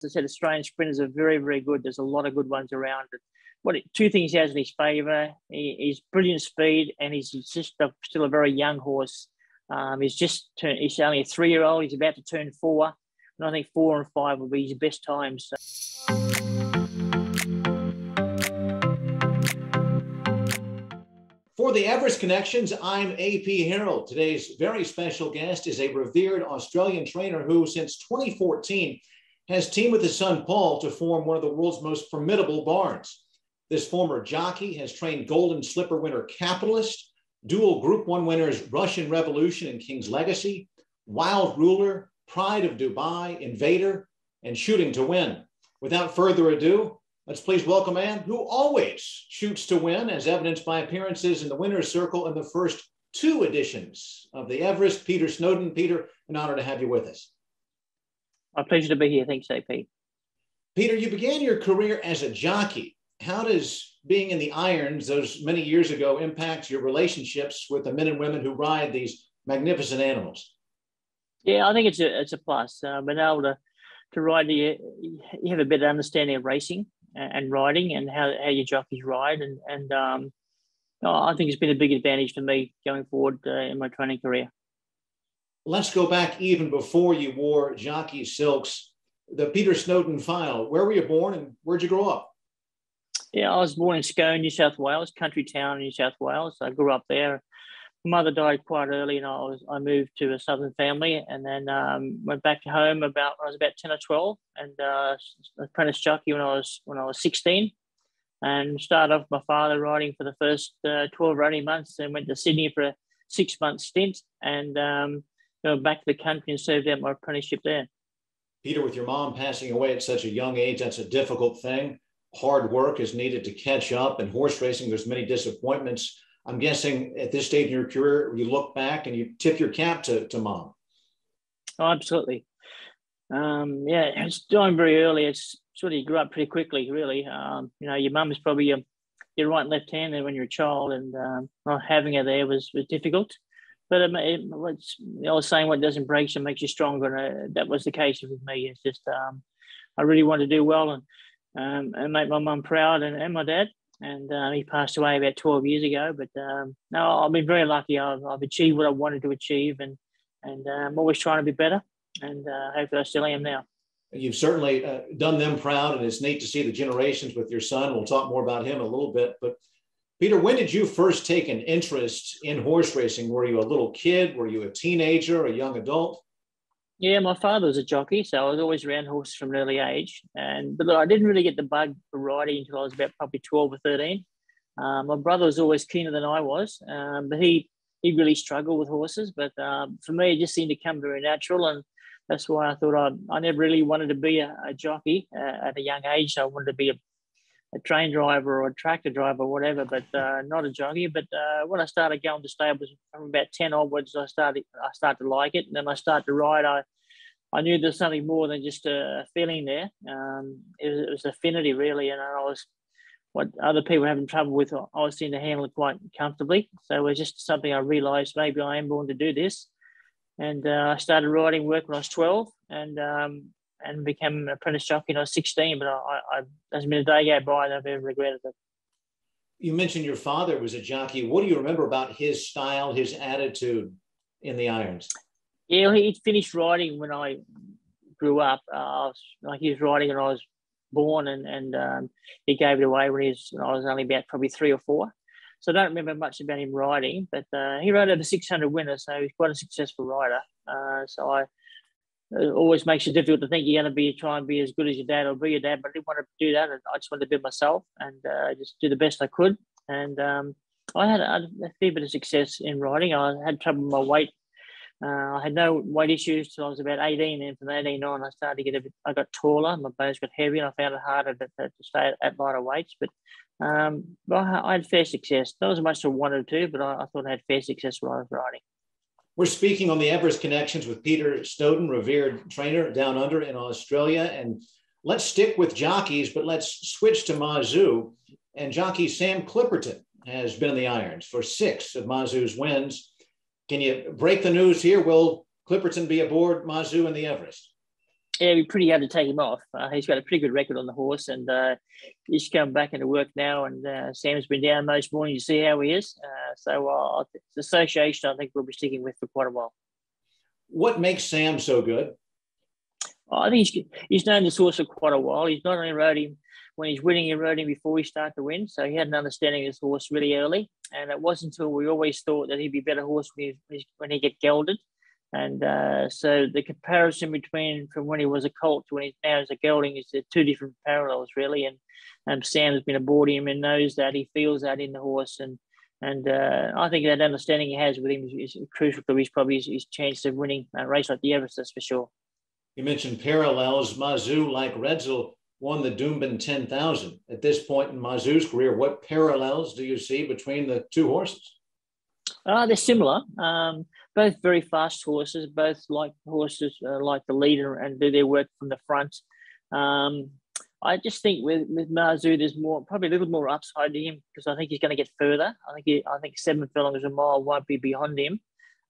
I said, Australian sprinters are very, very good. There's a lot of good ones around. Two things he has in his favour: he's brilliant speed, and he's just still a very young horse. He's only a 3-year-old. He's about to turn 4, and I think 4 and 5 will be his best times. For the Everest Connections, I'm AP Harold. Today's very special guest is a revered Australian trainer who, since 2014, has teamed with his son Paul to form one of the world's most formidable barns. This former jockey has trained Golden Slipper winner Capitalist, dual Group 1 winners Russian Revolution and King's Legacy, Wild Ruler, Pride of Dubai, Invader, and Shooting to Win. Without further ado, let's please welcome a man who always shoots to win, as evidenced by appearances in the winner's circle in the first 2 editions of the Everest, Peter Snowden. Peter, an honor to have you with us. My pleasure to be here. Thanks, AP. Peter, you began your career as a jockey. How does being in the irons those many years ago impact your relationships with the men and women who ride these magnificent animals? Yeah, I think it's a plus. Being able to ride, you have a better understanding of racing and riding and how your jockeys ride. And I think it's been a big advantage for me going forward in my training career. Let's go back even before you wore jockey silks, the Peter Snowden file. Where were you born and where'd you grow up? Yeah, I was born in Scone, New South Wales, country town in New South Wales. I grew up there. My mother died quite early, and I moved to a southern family, and then went back to home when I was about 10 or 12, and apprentice jockey when I was 16, and started off my father riding for the first 12 or 18 months, and went to Sydney for a 6-month stint, and back to the country and served out my apprenticeship there. Peter, with your mom passing away at such a young age, that's a difficult thing. Hard work is needed to catch up. In horse racing, there's many disappointments. I'm guessing at this stage in your career, you look back and you tip your cap to mom. Oh, absolutely. It's dying very early. It's sort of, you grew up pretty quickly, really. Your mum is probably your right and left hand there when you're a child, and not having her there was difficult. But I was saying, what doesn't break you makes you stronger. And that was the case with me. It's just I really wanted to do well and make my mum proud and my dad. And he passed away about 12 years ago. But no, I've been very lucky. I've achieved what I wanted to achieve, and I'm always trying to be better. And hopefully I still am now. You've certainly done them proud, and it's neat to see the generations with your son. We'll talk more about him in a little bit. But Peter, when did you first take an interest in horse racing? Were you a little kid? Were you a teenager, a young adult? Yeah, my father was a jockey, so I was always around horses from an early age. But look, I didn't really get the bug for riding until I was about probably 12 or 13. My brother was always keener than I was, but he really struggled with horses. But for me, it just seemed to come very natural, and that's why I thought I never really wanted to be a jockey at a young age. I wanted to be a train driver or a tractor driver or whatever, but not a jockey. But when I started going to stables from about 10 onwards, I started to like it. And then I started to ride. I knew there's something more than just a feeling there. It was affinity, really. And I was, what other people were having trouble with, I was seeing to handle it quite comfortably. So it was just something I realised, maybe I am born to do this. And I started riding work when I was 12, and became an apprentice jockey when I was 16. But I hasn't been a day go by that I've ever regretted it. You mentioned your father was a jockey. What do you remember about his style, his attitude in the irons? Yeah, he finished riding when I grew up. He was riding when I was born, and he gave it away when I was only about probably 3 or 4. So I don't remember much about him riding, but he rode over 600 winners, so he's quite a successful rider. It always makes it difficult to think you're going to try and be as good as your dad or be your dad, but I didn't want to do that. I just wanted to be myself and just do the best I could. And I had a fair bit of success in riding. I had trouble with my weight. I had no weight issues till I was about 18, and from 18 on, I got taller, my bones got heavier, and I found it harder to stay at lighter weights. But I had fair success. Not as much as I wanted to, but I thought I had fair success while I was riding. We're speaking on the Everest Connections with Peter Snowden, revered trainer down under in Australia. And let's stick with jockeys, but let's switch to Mazu. And jockey Sam Clipperton has been in the irons for 6 of Mazu's wins. Can you break the news here? Will Clipperton be aboard Mazu in the Everest? Yeah, it'd be pretty hard to take him off. He's got a pretty good record on the horse, and he's coming back into work now. And Sam's been down most mornings to see how he is. So the association, I think, we'll be sticking with for quite a while. What makes Sam so good? I think he's known this horse for quite a while. He's not only rode him when he's winning, he rode him before he started to win. So he had an understanding of this horse really early. And it wasn't until we always thought that he'd be a better horse when he get gelded. And so the comparison between from when he was a colt to when he's now as a gelding is two different parallels, really. And Sam has been aboard him and knows that, he feels that in the horse. And I think that understanding he has with him is crucial to his chance of winning a race like the Everest, that's for sure. You mentioned parallels. Mazu, like Redzel, won the Doomben 10,000. At this point in Mazu's career, what parallels do you see between the two horses? They're similar. Both very fast horses, both like horses like the leader and do their work from the front. I just think with Mazu, there's probably a little more upside to him because I think he's going to get further. I think 7 furlongs a mile won't be beyond him.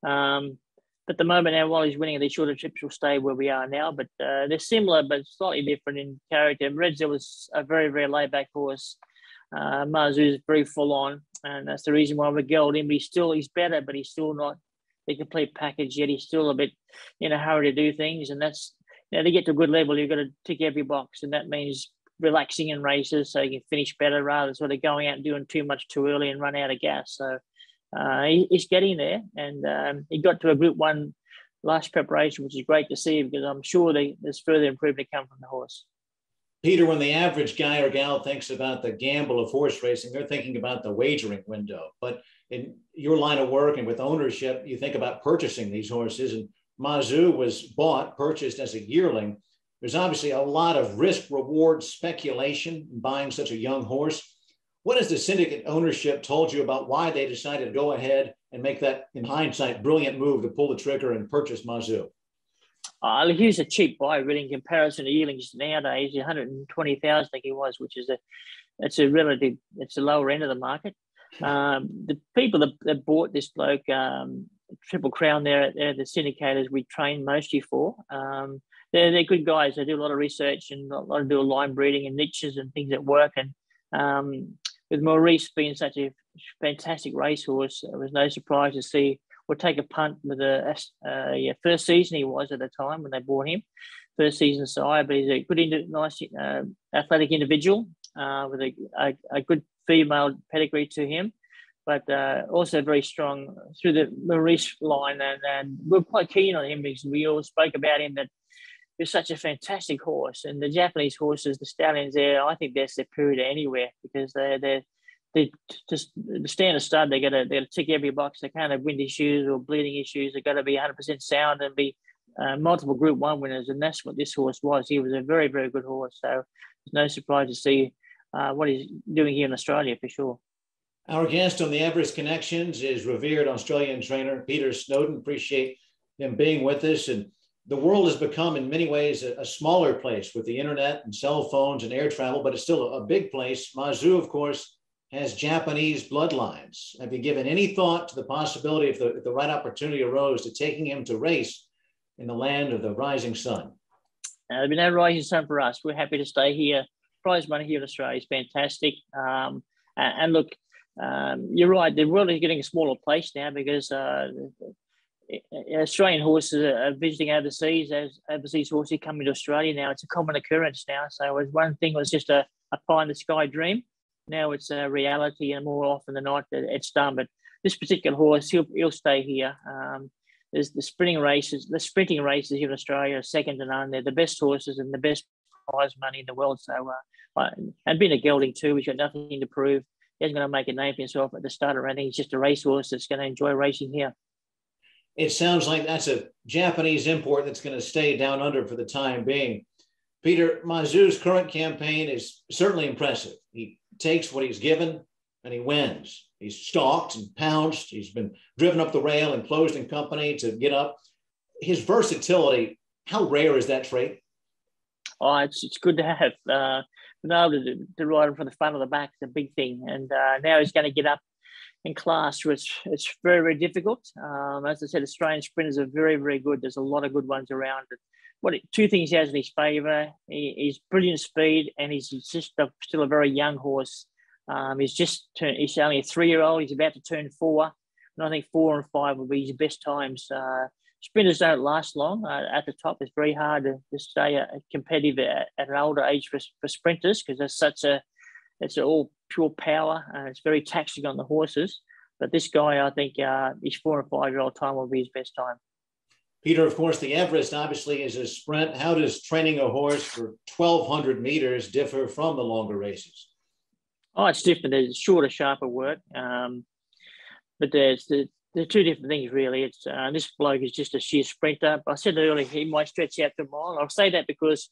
But at the moment now, while he's winning these shorter trips, will stay where we are now. But they're similar, but slightly different in character. Redzel was a very, very laid-back horse. Mazu is very full-on, and that's the reason why we gelled him. But he's better, but he's still not the complete package yet. He's still a bit in a hurry to do things, and that's, to get to a good level, you've got to tick every box, and that means relaxing in races so you can finish better rather than sort of going out and doing too much too early and run out of gas. So he's getting there, and he got to a Group 1 last preparation, which is great to see because I'm sure there's further improvement to come from the horse. Peter, when the average guy or gal thinks about the gamble of horse racing, they're thinking about the wagering window. But in your line of work and with ownership, you think about purchasing these horses. And Mazu was purchased as a yearling. There's obviously a lot of risk-reward speculation in buying such a young horse. What has the syndicate ownership told you about why they decided to go ahead and make that, in hindsight, brilliant move to pull the trigger and purchase Mazu? He was a cheap buy, really, in comparison to yearlings nowadays. 120,000, I think he was, which is it's a lower end of the market. The people that bought this bloke, Triple Crown, they're the syndicators we train mostly for. They're good guys. They do a lot of research and a lot of do line breeding and niches and things at work. And with Maurice being such a fantastic racehorse, it was no surprise to see or take a punt with the first season he was at the time when they bought him, first season sire. But he's a good, nice, athletic individual with a good female pedigree to him, but also very strong through the Maurice line. And we're quite keen on him because we all spoke about him that he's such a fantastic horse. And the Japanese horses, the stallions there, I think they're superior to anywhere because they're just the standard stud. They got to tick every box. They can't have wind issues or bleeding issues. They've got to be 100% sound and be multiple Group 1 winners. And that's what this horse was. He was a very, very good horse. So there's no surprise to see what he's doing here in Australia for sure. Our guest on the Everest Connections is revered Australian trainer Peter Snowden. Appreciate him being with us. And the world has become in many ways a smaller place with the internet and cell phones and air travel, but it's still a big place. Mazu, of course, has Japanese bloodlines. Have you given any thought to the possibility, if the right opportunity arose, to taking him to race in the land of the rising sun? There's been no rising sun for us. We're happy to stay here. Prize money here in Australia is fantastic. And look, you're right. The world is getting a smaller place now because Australian horses are visiting overseas. As overseas horses coming to Australia now, it's a common occurrence now. So one thing was just a pie in the sky dream. Now it's a reality, and more often than not, it's done. But this particular horse, he'll stay here. There's the sprinting races here in Australia are second to none. They're the best horses and the best prize money in the world. So, and being a gelding too, he's got nothing to prove. He isn't going to make a name for himself at the start or anything. He's just a racehorse that's going to enjoy racing here. It sounds like that's a Japanese import that's going to stay down under for the time being. Peter, Mazu's current campaign is certainly impressive. He takes what he's given and he wins. He's stalked and pounced. He's been driven up the rail and closed in company to get up. His versatility, how rare is that trait? Oh, it's good to have. Being able to ride him from the front or the back is a big thing. And now he's going to get up in class, which it's very, very difficult. As I said, Australian sprinters are very, very good. There's a lot of good ones around. two things he has in his favour. He's brilliant speed, and he's just still a very young horse. He's only a 3-year-old. He's about to turn 4, and I think 4 and 5 will be his best times. Sprinters don't last long at the top. It's very hard to stay competitive at an older age for sprinters, because it's all pure power, and it's very taxing on the horses. But this guy, I think his 4 and 5-year-old time will be his best time. Peter, of course, the Everest obviously is a sprint. How does training a horse for 1,200 meters differ from the longer races? Oh, it's different. It's shorter, sharper work. But they're two different things, really. It's this bloke is just a sheer sprinter. I said earlier he might stretch out to a mile. I'll say that because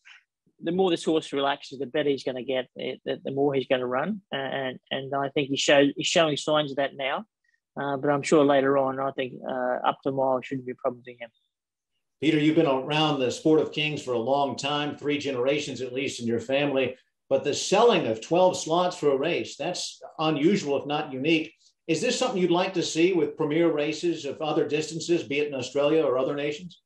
the more this horse relaxes, the better he's going to get, the more he's going to run. And I think he's showing signs of that now. But I'm sure later on, I think up to a mile shouldn't be a problem to him. Peter, you've been around the sport of kings for a long time, 3 generations at least in your family, but the selling of 12 slots for a race, that's unusual, if not unique. Is this something you'd like to see with premier races of other distances, be it in Australia or other nations?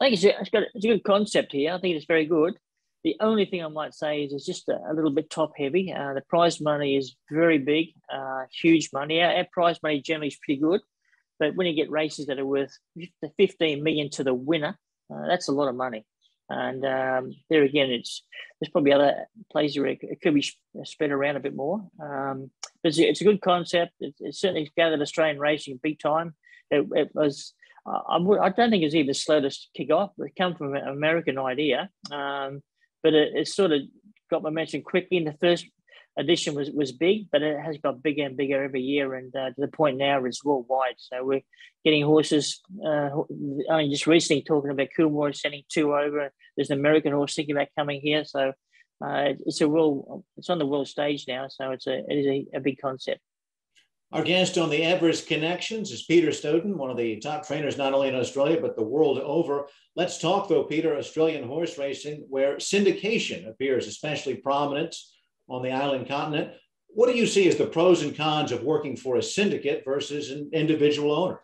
I think it's a good concept here. I think it's very good. The only thing I might say is it's just a little bit top heavy. The prize money is very big, huge money. Our prize money generally is pretty good. But when you get races that are worth 15 million to the winner, that's a lot of money. And there again, there's probably other places where it could be spread around a bit more. But it's a good concept. It certainly gathered Australian racing big time. It was. I don't think it was even slow to kick off. It came from an American idea, but it sort of got momentum quickly. And the first edition was big, but it has got bigger and bigger every year, and to the point now it's worldwide. So we're getting horses. Only just recently talking about Coolmore sending 2 over. There's an American horse thinking about coming here. So it's on the world stage now. So it is a big concept. Our guest on the Everest Connections is Peter Snowden, one of the top trainers not only in Australia but the world over. Let's talk, though, Peter, Australian horse racing, where syndication appears especially prominent on the island continent. What do you see as the pros and cons of working for a syndicate versus an individual owner?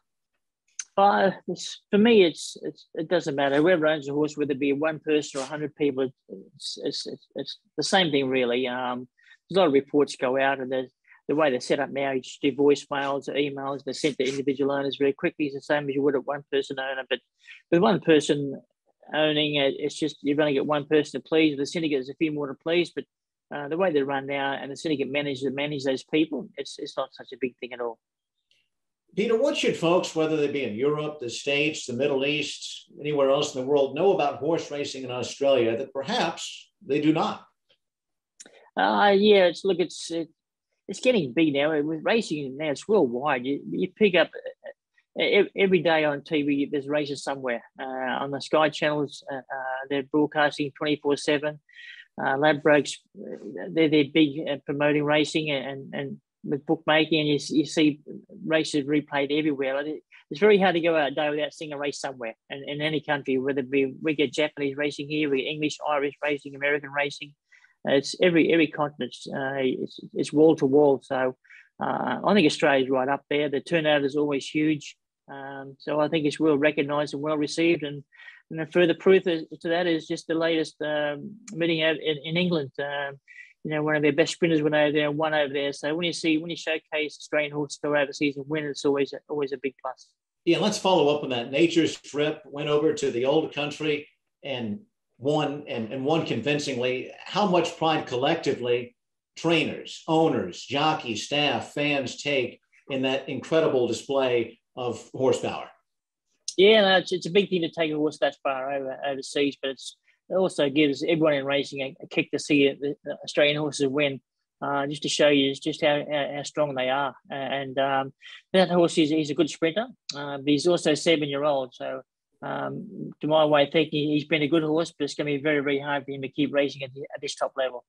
For me, it doesn't matter. Whoever owns a horse, whether it be one person or 100 people, it's the same thing, really. There's a lot of reports go out, and the way they're set up now, you just do voicemails or emails. They're sent to individual owners very quickly. It's the same as you would a one-person owner. But with one person owning it, it's just you've only got one person to please. The syndicate is a few more to please, but the way they run now and the syndicate manage those people, it's not such a big thing at all. Peter, what should folks, whether they be in Europe, the States, the Middle East, anywhere else in the world, know about horse racing in Australia that perhaps they do not? It's getting big now. With racing now, it's worldwide. You pick up every day on TV, there's races somewhere. On the Sky channels, they're broadcasting 24/7. Ladbrokes, they're big at promoting racing and with bookmaking, and you see races replayed everywhere. It's very hard to go out a day without seeing a race somewhere in any country, whether it be we get Japanese racing here, we get English, Irish racing, American racing. It's every continent. It's wall to wall. So I think Australia's right up there. The turnout is always huge. So I think it's well recognised and well received. And the further proof to that is just the latest meeting out in England. One of their best sprinters went over there and won over there. So when you showcase Australian horses go overseas and win, it's always a big plus. Yeah, let's follow up on that. Nature's Trip went over to the old country and won convincingly. How much pride collectively trainers, owners, jockeys, staff, fans take in that incredible display of horsepower? Yeah, no, it's a big thing to take a horse that far overseas, but it also gives everyone in racing a kick to see the Australian horses win, just to show you just how strong they are. And that horse he's a good sprinter, but he's also 7-year-old. So to my way of thinking, he's been a good horse, but it's going to be very, very hard for him to keep racing at this top level.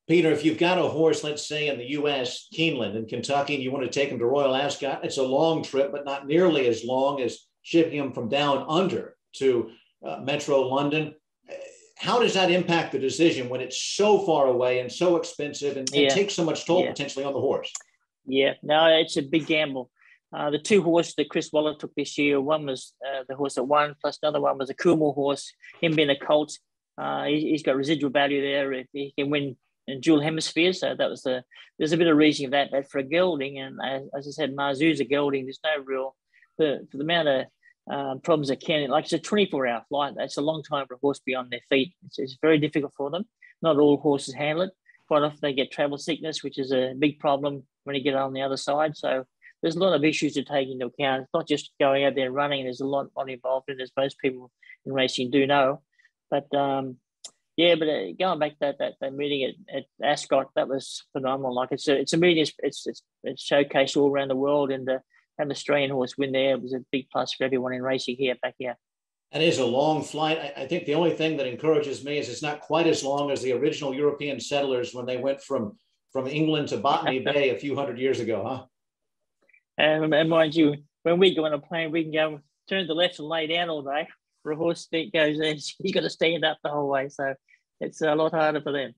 Peter, if you've got a horse, let's say in the U.S., Keeneland in Kentucky, and you want to take him to Royal Ascot, it's a long trip, but not nearly as long as shipping him from down under to Metro London. How does that impact the decision when it's so far away and so expensive and takes so much toll potentially on the horse? Yeah, no, it's a big gamble. The two horses that Chris Waller took this year, one was the horse that won, plus another one was a Coolmore horse, him being a colt. He's got residual value there if he can win in dual hemispheres. So that was there's a bit of reason of that. But for a gelding, and as I said, Mazu's a gelding, there's no real, for the amount of problems that can, like it's a 24-hour flight. That's a long time for a horse to be on their feet. It's very difficult for them. Not all horses handle it. Quite often they get travel sickness, which is a big problem when you get on the other side. So there's a lot of issues to take into account. It's not just going out there and running. There's a lot involved in it, as most people in racing do know. But going back to that meeting at Ascot, that was phenomenal. Like it's a meeting. It's showcased all around the world, and the Australian horse win there was a big plus for everyone in racing back here. It is a long flight. I think the only thing that encourages me is it's not quite as long as the original European settlers when they went from England to Botany Bay a few hundred years ago, huh? And mind you, when we go on a plane, we can go turn to the left and lay down all day. For a horse that goes there, he's got to stand up the whole way. So it's a lot harder for them.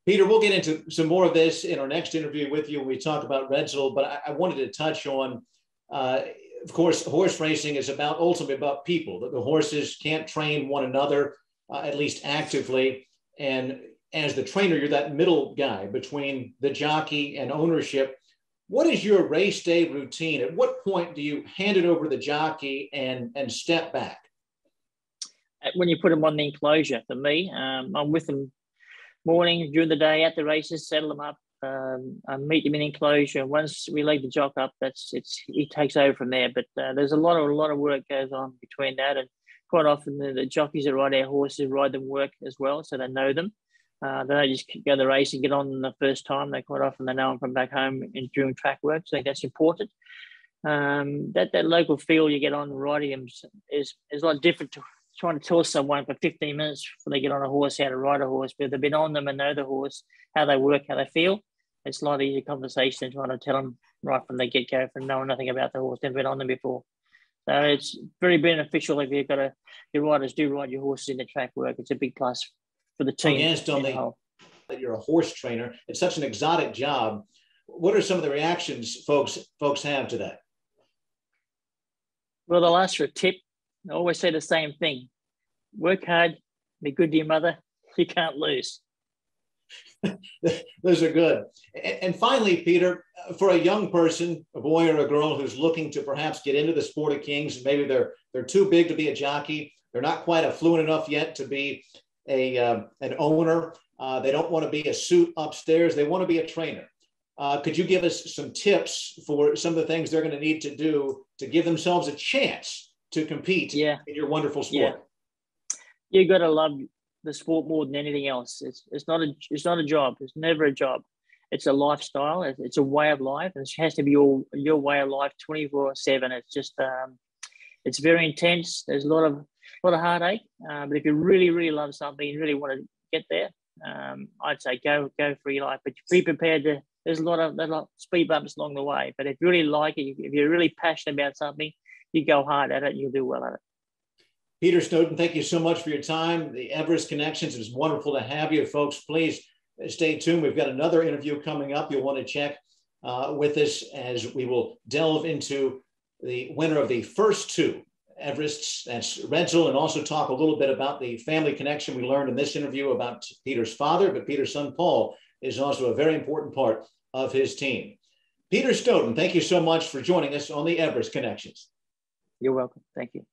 Peter, we'll get into some more of this in our next interview with you when we talk about Redzell, but I wanted to touch on, of course, horse racing is ultimately about people. The horses can't train one another, at least actively. And as the trainer, you're that middle guy between the jockey and ownership. What is your race day routine? At what point do you hand it over to the jockey and step back? When you put them on the enclosure, for me, I'm with them morning, during the day, at the races, settle them up. I meet them in enclosure. Once we leave the jock up, he takes over from there. But there's a lot of work goes on between that, and quite often the jockeys that ride our horses ride them work as well, so they know them. They don't just go to the race and get on them the first time. They quite often they know them from back home and during track work. So I think that's important. That local feel you get on riding them is a lot different to trying to tell someone for 15 minutes before they get on a horse how to ride a horse, but they've been on them and know the horse, how they work, how they feel. It's a lot easier conversation than trying to tell them right from the get-go from knowing nothing about the horse, never been on them before. So it's very beneficial if your riders do ride your horses in the track work. It's a big plus for the team. Yes, that you're a horse trainer. It's such an exotic job. What are some of the reactions folks have to that? Well, they'll ask for a tip. I always say the same thing. Work hard, be good to your mother. You can't lose. Those are good. And finally, Peter, for a young person, a boy or a girl who's looking to perhaps get into the sport of kings, maybe they're too big to be a jockey. They're not quite affluent enough yet to be an owner. They don't want to be a suit upstairs. They want to be a trainer. Could you give us some tips for some of the things they're going to need to do to give themselves a chance to compete in your wonderful sport? You got to love the sport more than anything else. It's not a job. It's never a job. It's a lifestyle. It's a way of life, and it has to be your way of life 24/7. It's just it's very intense. There's a lot of heartache. But if you really, really love something, you really want to get there, I'd say go for your life. But be prepared to. There's a lot of speed bumps along the way. But if you really like it, if you're really passionate about something, you go hard at it and you'll do well at it. Peter Snowden, thank you so much for your time. The Everest Connections, it was wonderful to have you. Folks, please stay tuned. We've got another interview coming up. You'll want to check with us as we will delve into the winner of the first two Everests, that's Redzell, and also talk a little bit about the family connection we learned in this interview about Peter's father, but Peter's son, Paul, is also a very important part of his team. Peter Snowden, thank you so much for joining us on the Everest Connections. You're welcome. Thank you.